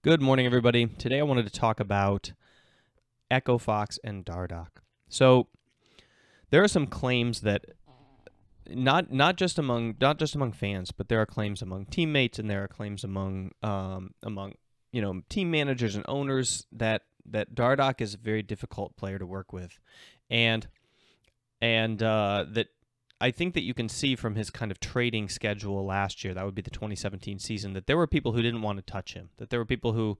Good morning, everybody. Today I wanted to talk about EchoFox and Dardoch. So there are some claims that not just among fans, but there are claims among teammates and there are claims among team managers and owners that Dardoch is a very difficult player to work with, and that I think that you can see from his kind of trading schedule last year, that would be the 2017 season, that there were people who didn't want to touch him, that there were people who,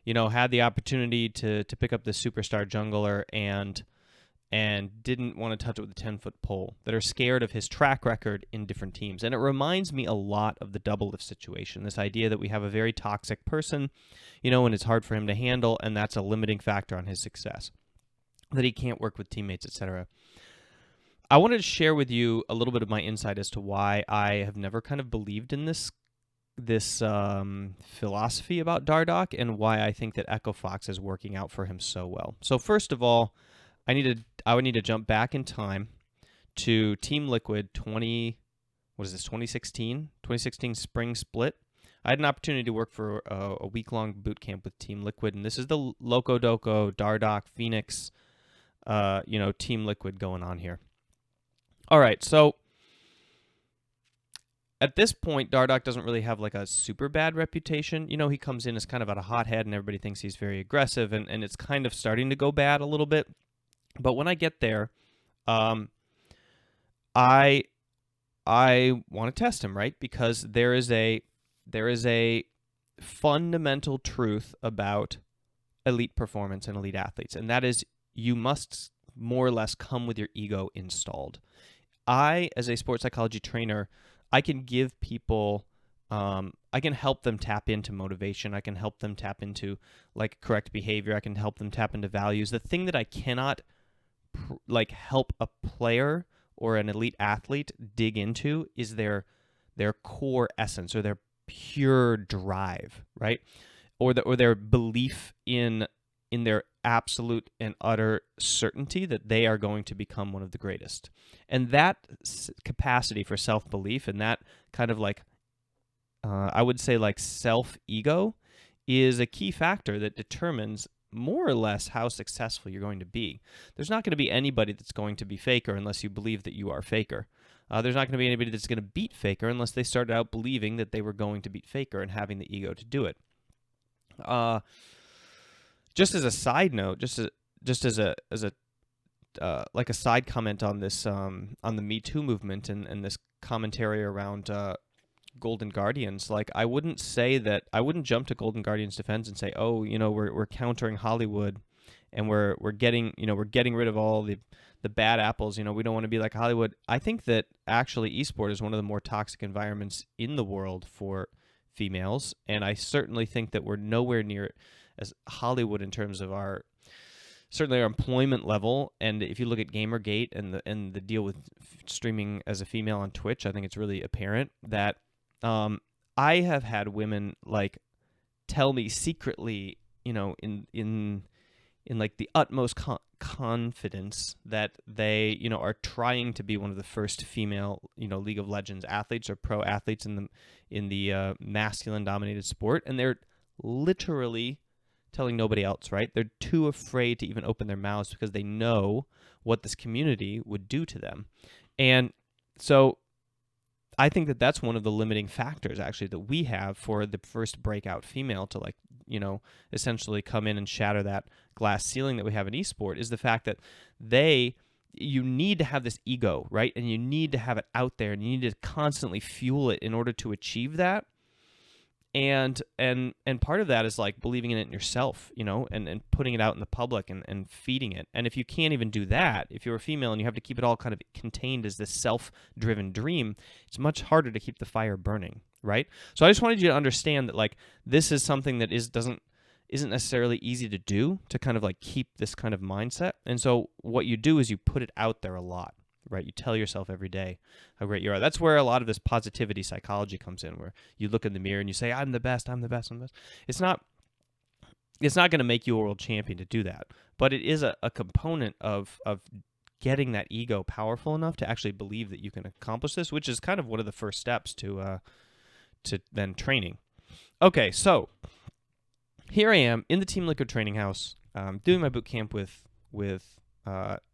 had the opportunity to pick up this superstar jungler and didn't want to touch it with a 10-foot pole, that are scared of his track record in different teams. And it reminds me a lot of the Doublelift situation, this idea that we have a very toxic person, and it's hard for him to handle, and that's a limiting factor on his success, that he can't work with teammates, etc. I wanted to share with you a little bit of my insight as to why I have never kind of believed in this philosophy about Dardoch and why I think that EchoFox is working out for him so well. So first of all, I would need to jump back in time to Team Liquid 2016 spring split. I had an opportunity to work for a week-long boot camp with Team Liquid, and this is the Loco Doco, Dardoch, Phoenix, Team Liquid going on here. All right, so at this point, Dardoch doesn't really have like a super bad reputation. He comes in as kind of at a hothead, and everybody thinks he's very aggressive, and it's kind of starting to go bad a little bit. But when I get there, I want to test him, right? Because there is a fundamental truth about elite performance and elite athletes, and that is you must more or less come with your ego installed. I, as a sports psychology trainer, I can give people, I can help them tap into motivation. I can help them tap into like correct behavior. I can help them tap into values. The thing that I cannot help a player or an elite athlete dig into is their core essence or their pure drive, right? Or their belief in their absolute and utter certainty that they are going to become one of the greatest. And that capacity for self-belief and that kind of I would say self-ego is a key factor that determines more or less how successful you're going to be. There's not going to be anybody that's going to be Faker unless you believe that you are Faker. There's not going to be anybody that's going to beat Faker unless they started out believing that they were going to beat Faker and having the ego to do it. Just as a side note, just as a side comment on this on the Me Too movement and this commentary around Golden Guardians, I wouldn't jump to Golden Guardians' defense and say, oh, we're countering Hollywood and we're getting rid of all the bad apples. We don't want to be like Hollywood. I think that actually esport is one of the more toxic environments in the world for females, and I certainly think that we're nowhere near as Hollywood in terms of certainly our employment level. And if you look at Gamergate and the deal with streaming as a female on Twitch, I think it's really apparent that I have had women tell me secretly, in the utmost confidence that they, are trying to be one of the first female, League of Legends athletes or pro athletes in the masculine dominated sport, and they're literally telling nobody else, right? They're too afraid to even open their mouths because they know what this community would do to them. And so I think that that's one of the limiting factors actually that we have for the first breakout female to essentially come in and shatter that glass ceiling that we have in esport, is the fact that you need to have this ego, right? And you need to have it out there and you need to constantly fuel it in order to achieve that. And part of that is believing in it in yourself, and putting it out in the public and feeding it. And if you can't even do that, if you're a female and you have to keep it all kind of contained as this self-driven dream, it's much harder to keep the fire burning, right? So I just wanted you to understand that this is something that isn't necessarily easy to do, to kind of keep this kind of mindset. And so what you do is you put it out there a lot. Right, you tell yourself every day how great you are. That's where a lot of this positivity psychology comes in, where you look in the mirror and you say, "I'm the best. I'm the best. I'm the best." It's not going to make you a world champion to do that, but it is a component of getting that ego powerful enough to actually believe that you can accomplish this, which is kind of one of the first steps to then training. Okay, so here I am in the Team Liquid training house, doing my boot camp with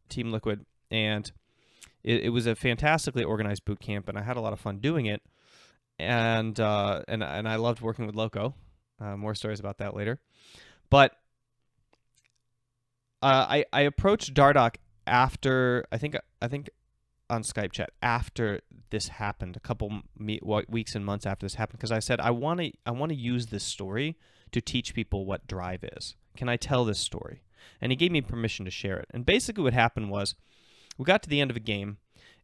Team Liquid, and it was a fantastically organized boot camp, and I had a lot of fun doing it, and I loved working with Loco. More stories about that later, but I approached Dardoch after I think on Skype chat after this happened, a couple weeks and months after this happened, because I said I want to use this story to teach people what drive is. Can I tell this story? And he gave me permission to share it. And basically what happened was we got to the end of a game,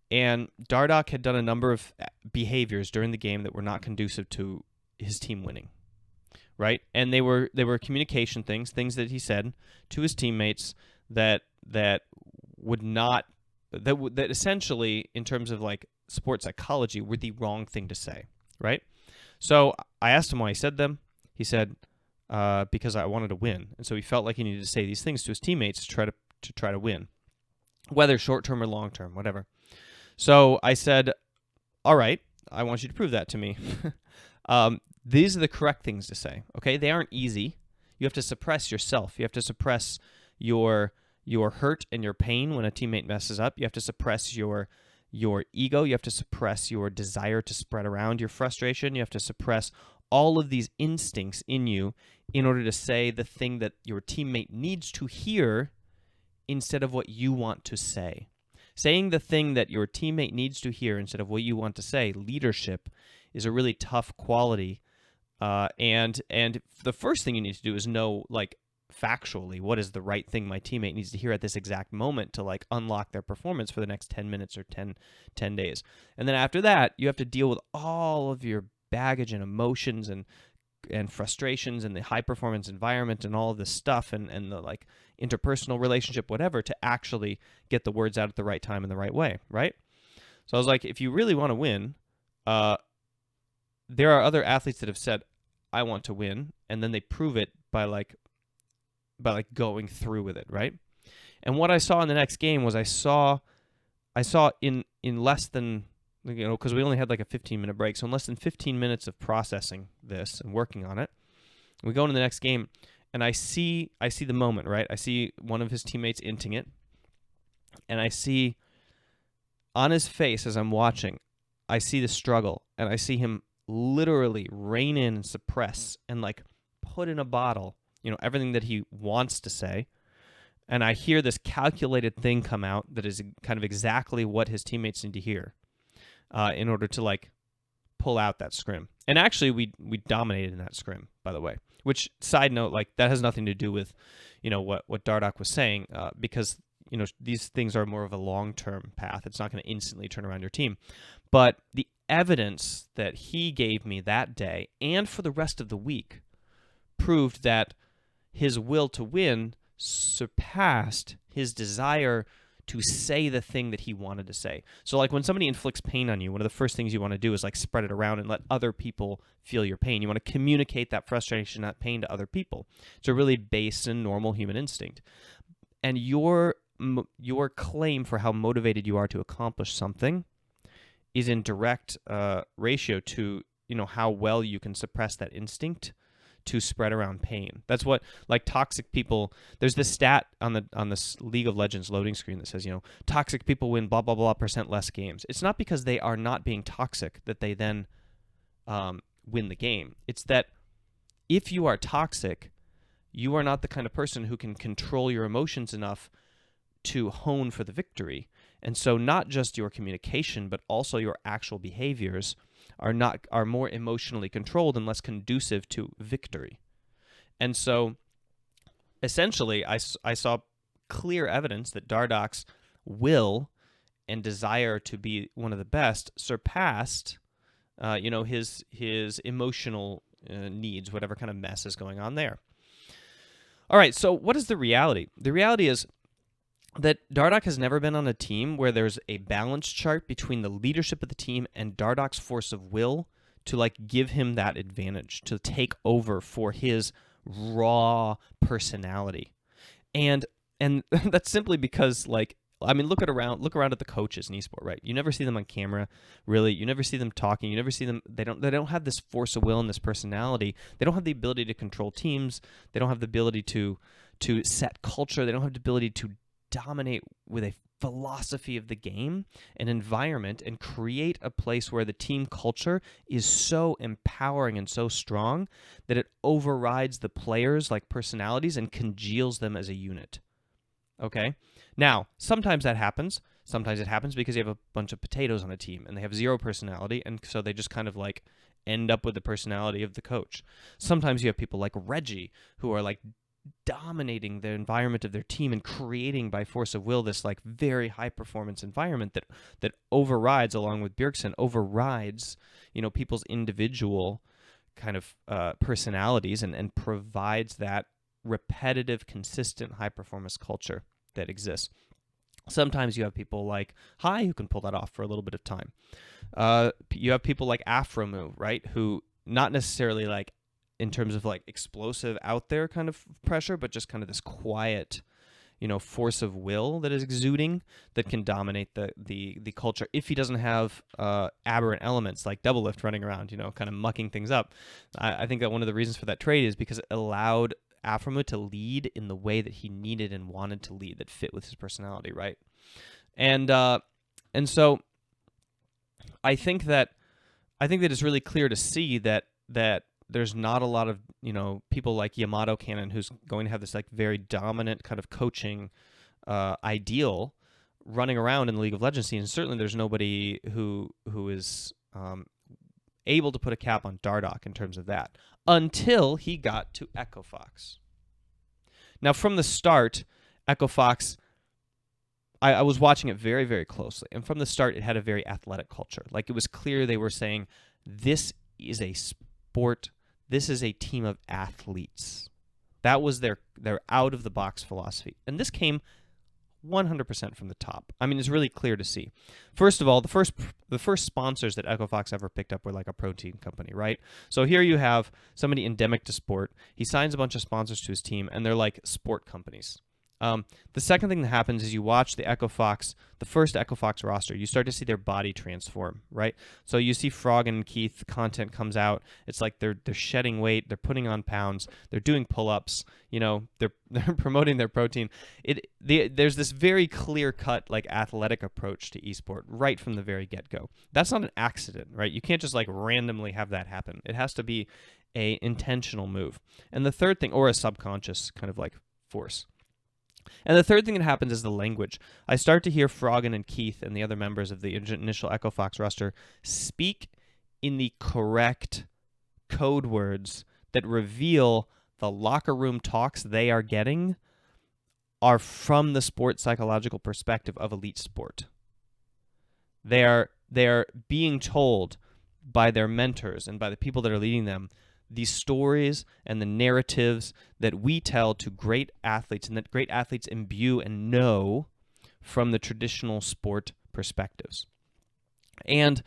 and Dardoch had done a number of behaviors during the game that were not conducive to his team winning, right? And they were communication things that he said to his teammates that would not that essentially, in terms of like sports psychology, were the wrong thing to say, right? So I asked him why he said them. He said because I wanted to win, and so he felt like he needed to say these things to his teammates to try to win, whether short term or long term, whatever. So I said, all right, I want you to prove that to me. These are the correct things to say, okay? They aren't easy. You have to suppress yourself. You have to suppress your hurt and your pain when a teammate messes up. You have to suppress your ego. You have to suppress your desire to spread around your frustration. You have to suppress all of these instincts in you in order to say the thing that your teammate needs to hear instead of what you want to say. Saying the thing that your teammate needs to hear instead of what you want to say, leadership, is a really tough quality. And the first thing you need to do is know, like, factually, what is the right thing my teammate needs to hear at this exact moment to, like, unlock their performance for the next 10 minutes or 10 days. And then after that, you have to deal with all of your baggage and emotions and frustrations and the high-performance environment and all of this stuff and the, like, interpersonal relationship, whatever, to actually get the words out at the right time in the right way, right? So I was like, if you really want to win, there are other athletes that have said, I want to win, and then they prove it by going through with it, right? And what I saw in the next game was I saw in less than, because we only had like a 15-minute break, so in less than 15 minutes of processing this and working on it, we go into the next game, and I see the moment, right? I see one of his teammates inting it, and I see on his face as I'm watching, I see the struggle, and I see him literally rein in and suppress and, like, put in a bottle, everything that he wants to say. And I hear this calculated thing come out that is kind of exactly what his teammates need to hear in order to, like, pull out that scrim. And actually, we dominated in that scrim, by the way. Which, side note, like, that has nothing to do with, what Dardoch was saying, because, these things are more of a long-term path. It's not going to instantly turn around your team. But the evidence that he gave me that day and for the rest of the week proved that his will to win surpassed his desire to say the thing that he wanted to say. So, like, when somebody inflicts pain on you, one of the first things you want to do is, like, spread it around and let other people feel your pain. You want to communicate that frustration, that pain to other people. It's a really base and normal human instinct. And your claim for how motivated you are to accomplish something is in direct ratio to, how well you can suppress that instinct to spread around pain. That's what, like, toxic people, there's this stat on this League of Legends loading screen that says, toxic people win blah, blah, blah % less games. It's not because they are not being toxic that they then win the game. It's that if you are toxic, you are not the kind of person who can control your emotions enough to hone for the victory. And so not just your communication, but also your actual behaviors are more emotionally controlled and less conducive to victory. And so essentially I saw clear evidence that Dardoch's will and desire to be one of the best surpassed his emotional needs, whatever kind of mess is going on there. All right, so what is the reality? The reality is that Dardoch has never been on a team where there's a balance chart between the leadership of the team and Dardoch's force of will to, like, give him that advantage, to take over for his raw personality. And that's simply because, like, I mean, look around at the coaches in esport, right? You never see them on camera, really. You never see them talking. You never see them. They don't have this force of will and this personality. They don't have the ability to control teams. They don't have the ability to set culture. They don't have the ability to dominate with a philosophy of the game, an environment, and create a place where the team culture is so empowering and so strong that it overrides the players' like personalities and congeals them as a unit. Okay? Now, sometimes that happens. Sometimes it happens because you have a bunch of potatoes on a team and they have zero personality, and so they just kind of like end up with the personality of the coach. Sometimes you have people like Reggie who are like dominating the environment of their team and creating by force of will this like very high performance environment that overrides, along with Bjergsen, overrides, you know, people's individual kind of personalities and provides that repetitive, consistent high performance culture that exists. Sometimes you have people like Hai who can pull that off for a little bit of time. You have people like Afromu, right, who not necessarily like in terms of like explosive out there kind of pressure, but just kind of this quiet, you know, force of will that is exuding that can dominate the culture if he doesn't have aberrant elements like Doublelift running around, you know, kind of mucking things up. I think that one of the reasons for that trade is because it allowed Afromu to lead in the way that he needed and wanted to lead, that fit with his personality, right? And so I think that it's really clear to see that there's not a lot of, you know, people like Yamato Cannon who's going to have this like very dominant kind of coaching ideal running around in the League of Legends scene. And certainly there's nobody who is able to put a cap on Dardoch in terms of that until he got to EchoFox. Now, from the start, EchoFox, I was watching it very, very closely. And from the start, it had a very athletic culture. Like, it was clear they were saying, this is a sport, this is a team of athletes. That was their out-of-the-box philosophy. And this came 100% from the top. I mean, it's really clear to see. First of all, the first sponsors that EchoFox ever picked up were like a protein company, right? So here you have somebody endemic to sport. He signs a bunch of sponsors to his team, and they're like sport companies. The second thing that happens is you watch the first EchoFox roster, you start to see their body transform, right? So you see Frog and Keith content comes out. It's like they're shedding weight, they're putting on pounds, they're doing pull-ups, you know, they're promoting their protein. There's this very clear-cut like athletic approach to esport right from the very get-go. That's not an accident, right? You can't just like randomly have that happen. It has to be a intentional move. And the third thing, or a subconscious kind of like force. And the third thing that happens is the language. I start to hear Froggen and Keith and the other members of the initial EchoFox roster speak in the correct code words that reveal the locker room talks they are getting are from the sport psychological perspective of elite sport. They are being told by their mentors and by the people that are leading them these stories and the narratives that we tell to great athletes and that great athletes imbue and know from the traditional sport perspectives. And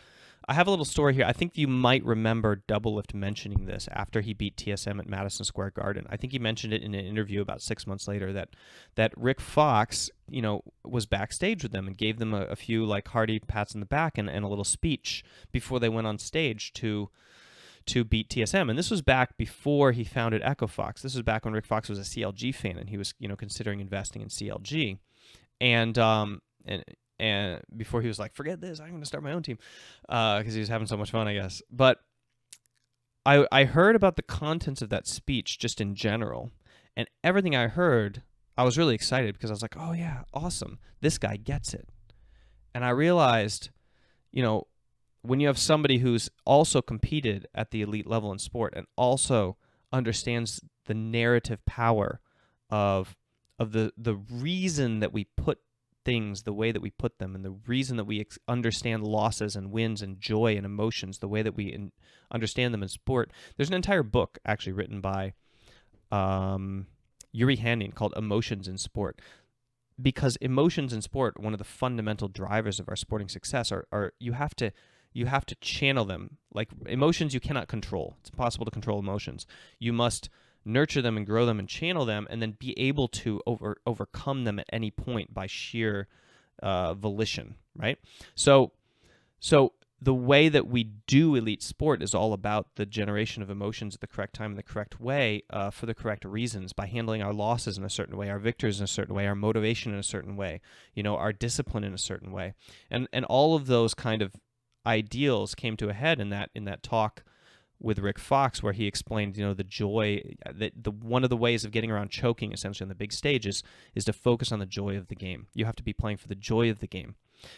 I have a little story here. I think you might remember Doublelift mentioning this after he beat TSM at Madison Square Garden. I think he mentioned it in an interview about 6 months later that Rick Fox, you know, was backstage with them and gave them a few like hearty pats on the back and a little speech before they went on stage to beat TSM. And this was back before he founded EchoFox. This was back when Rick Fox was a CLG fan and he was, you know, considering investing in CLG. And before he was like, forget this, I'm going to start my own team, because he was having so much fun, I guess. But I heard about the contents of that speech just in general, and everything I heard, I was really excited because I was like, oh yeah, awesome. This guy gets it. And I realized, you know, when you have somebody who's also competed at the elite level in sport and also understands the narrative power of the reason that we put things the way that we put them and the reason that we understand losses and wins and joy and emotions the way that we understand them in sport. There's an entire book actually written by Yuri Handing called Emotions in Sport, because emotions in sport, one of the fundamental drivers of our sporting success, are you have to channel them. Like emotions you cannot control. It's impossible to control emotions. You must nurture them and grow them and channel them and then be able to overcome them at any point by sheer volition, right? So the way that we do elite sport is all about the generation of emotions at the correct time in the correct way, for the correct reasons, by handling our losses in a certain way, our victories in a certain way, our motivation in a certain way, our discipline in a certain way. And all of those kind of ideals came to a head in that talk with Rick Fox, where he explained, the joy, that one of the ways of getting around choking essentially on the big stage is to focus on the joy of the game. You have to be playing for the joy of the game.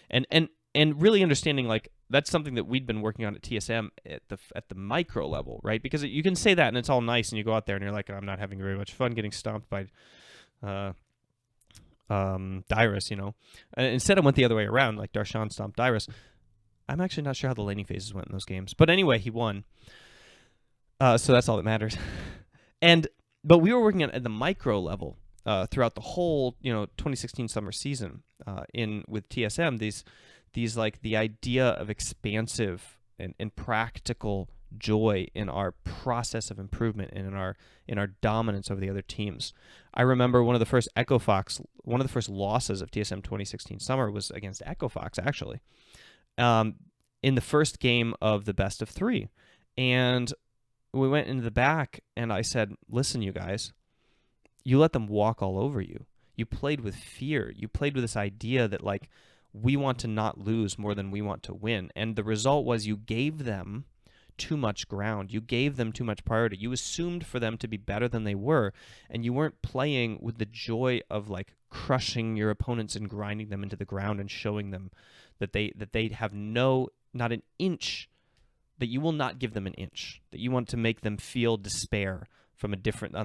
And really understanding, like, that's something that we'd been working on at TSM at the micro level, right? Because you can say that and it's all nice, and you go out there and you're like, I'm not having very much fun getting stomped by Dyrus, And instead I went the other way around, like Darshan stomped Dyrus. I'm actually not sure how the laning phases went in those games. But anyway, he won. So that's all that matters. But we were working at the micro level throughout the whole 2016 summer season with TSM. These like the idea of expansive and practical joy in our process of improvement and in our dominance over the other teams. I remember one of the first losses of TSM 2016 summer was against EchoFox, actually, in the first game of the best of 3. And we went into the back, and I said, listen, you guys, you let them walk all over you. You played with fear. You played with this idea that, like, we want to not lose more than we want to win. And the result was you gave them too much ground. You gave them too much priority. You assumed for them to be better than they were, and you weren't playing with the joy of, like, crushing your opponents and grinding them into the ground and showing them that they have not an inch, that you will not give them an inch, that you want to make them feel despair on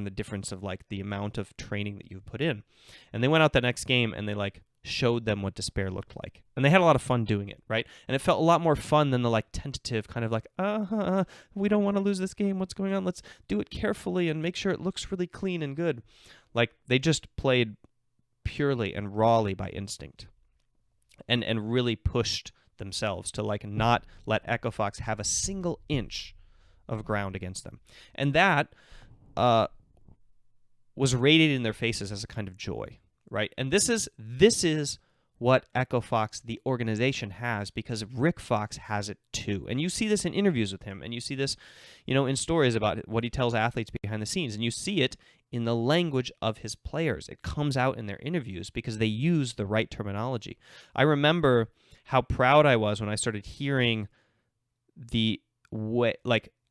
the difference of, like, the amount of training that you've put in. And they went out the next game and they, like, showed them what despair looked like. And they had a lot of fun doing it, right? And it felt a lot more fun than the, like, tentative kind of like, we don't want to lose this game. What's going on? Let's do it carefully and make sure it looks really clean and good. Like, they just played purely and rawly by instinct and really pushed themselves to, like, not let EchoFox have a single inch of ground against them. And that was radiated in their faces as a kind of joy, right? And this is what EchoFox, the organization, has, because Rick Fox has it too. And you see this in interviews with him, and you see this, in stories about what he tells athletes behind the scenes, and you see it in the language of his players. It comes out in their interviews because they use the right terminology. I remember how proud I was when I started hearing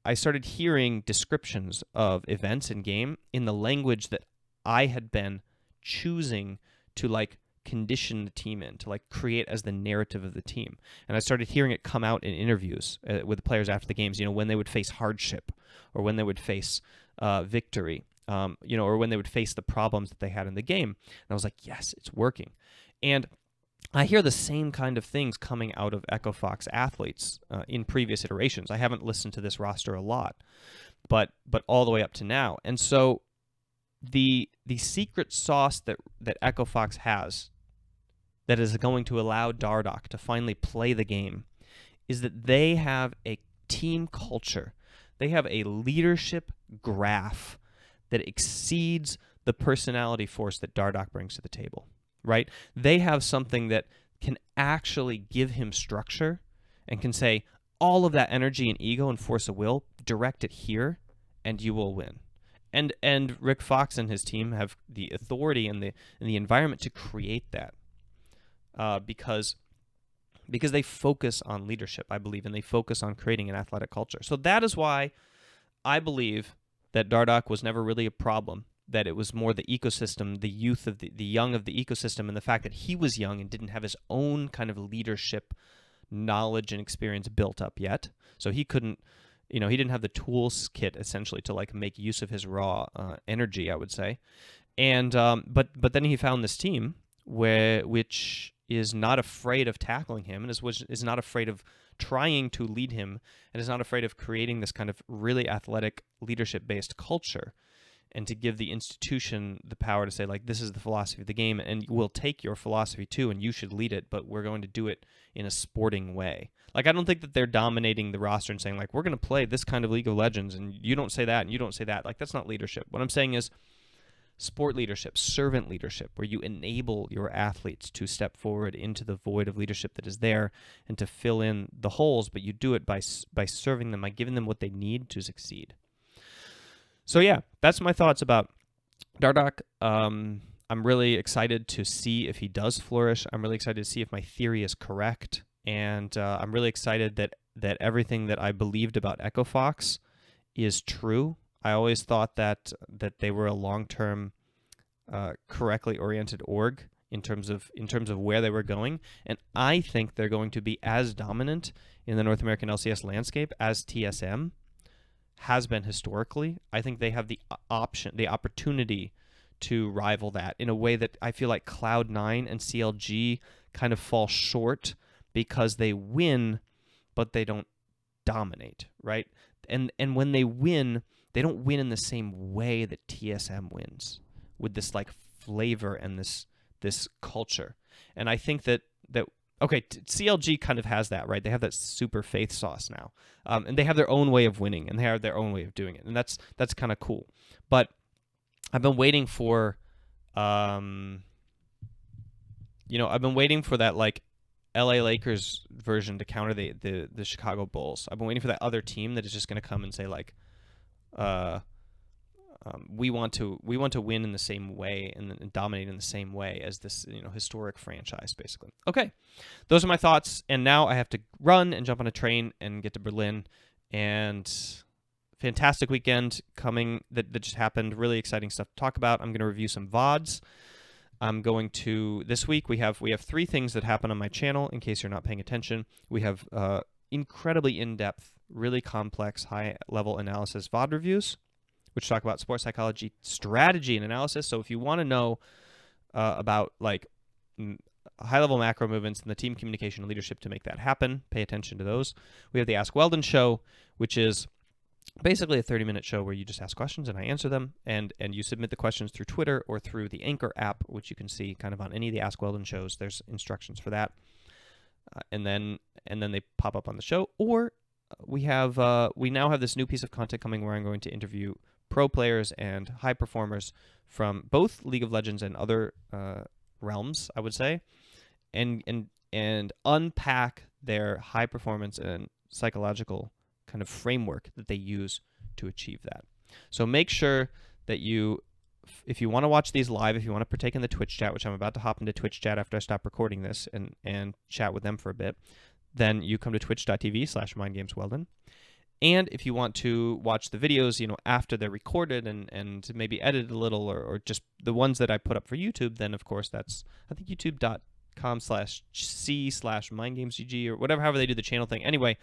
I started hearing descriptions of events in game in the language that I had been choosing to, like, condition the team in, to, like, create as the narrative of the team. And I started hearing it come out in interviews with the players after the games, when they would face hardship, or when they would face victory, or when they would face the problems that they had in the game. And I was like, yes, it's working. And I hear the same kind of things coming out of EchoFox athletes in previous iterations. I haven't listened to this roster a lot, but all the way up to now. And so the secret sauce that EchoFox has that is going to allow Dardoch to finally play the game is that they have a team culture. They have a leadership graph that exceeds the personality force that Dardoch brings to the table. Right? They have something that can actually give him structure and can say, all of that energy and ego and force of will, direct it here, and you will win. And Rick Fox and his team have the authority and the environment to create that, because they focus on leadership, I believe, and they focus on creating an athletic culture. So that is why I believe that Dardoch was never really a problem. That it was more the ecosystem, the youth of the young of the ecosystem, and the fact that he was young and didn't have his own kind of leadership knowledge and experience built up yet. So he couldn't, he didn't have the tools kit essentially to, like, make use of his raw energy, I would say. And but then he found this team which is not afraid of tackling him, and is not afraid of trying to lead him, and is not afraid of creating this kind of really athletic leadership-based culture. And to give the institution the power to say, like, this is the philosophy of the game, and we'll take your philosophy too, and you should lead it, but we're going to do it in a sporting way. Like, I don't think that they're dominating the roster and saying, like, we're going to play this kind of League of Legends, and you don't say that, and you don't say that. Like, that's not leadership. What I'm saying is sport leadership, servant leadership, where you enable your athletes to step forward into the void of leadership that is there and to fill in the holes, but you do it by serving them, by giving them what they need to succeed. So yeah, that's my thoughts about Dardoch. I'm really excited to see if he does flourish. I'm really excited to see if my theory is correct, and I'm really excited that everything that I believed about EchoFox is true. I always thought that they were a long-term, correctly oriented org in terms of where they were going, and I think they're going to be as dominant in the North American LCS landscape as TSM has been historically. I think they have the opportunity to rival that in a way that I feel like Cloud9 and CLG kind of fall short because they win, but they don't dominate, right? And when they win, they don't win in the same way that TSM wins, with this like flavor and this culture. And I think that okay, CLG kind of has that, right? They have that super faith sauce now, and they have their own way of winning, and they have their own way of doing it, and that's kind of cool. But I've been waiting for, I've been waiting for that like LA Lakers version to counter the Chicago Bulls. I've been waiting for that other team that is just going to come and say like, we want to win in the same way and dominate in the same way as this historic franchise, basically. Okay, those are my thoughts, and now I have to run and jump on a train and get to Berlin. And fantastic weekend coming that just happened. Really exciting stuff to talk about. I'm going to review some VODs. I'm going to this week we have 3 things that happen on my channel. In case you're not paying attention, we have incredibly in-depth, really complex, high-level analysis VOD reviews, which talk about sports psychology, strategy, and analysis. So if you want to know about like high-level macro movements and the team communication and leadership to make that happen, pay attention to those. We have the Ask Weldon show, which is basically a 30-minute show where you just ask questions and I answer them, and you submit the questions through Twitter or through the Anchor app, which you can see kind of on any of the Ask Weldon shows. There's instructions for that, and then they pop up on the show. Or we now have this new piece of content coming where I'm going to interview pro players and high performers from both League of Legends and other realms, I would say, and unpack their high performance and psychological kind of framework that they use to achieve that. So make sure that if you want to watch these live, if you want to partake in the Twitch chat, which I'm about to hop into Twitch chat after I stop recording this and chat with them for a bit, then you come to twitch.tv/mindgamesweldon. And if you want to watch the videos, after they're recorded and maybe edited a little, or just the ones that I put up for YouTube, then of course that's, I think, youtube.com/c/mindgamesgg or whatever, however they do the channel thing. Anyway,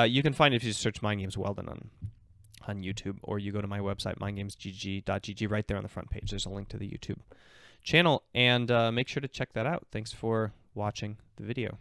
you can find it if you search Mind Games Weldon on YouTube, or you go to my website, mindgamesgg.gg, right there on the front page. There's a link to the YouTube channel, and make sure to check that out. Thanks for watching the video.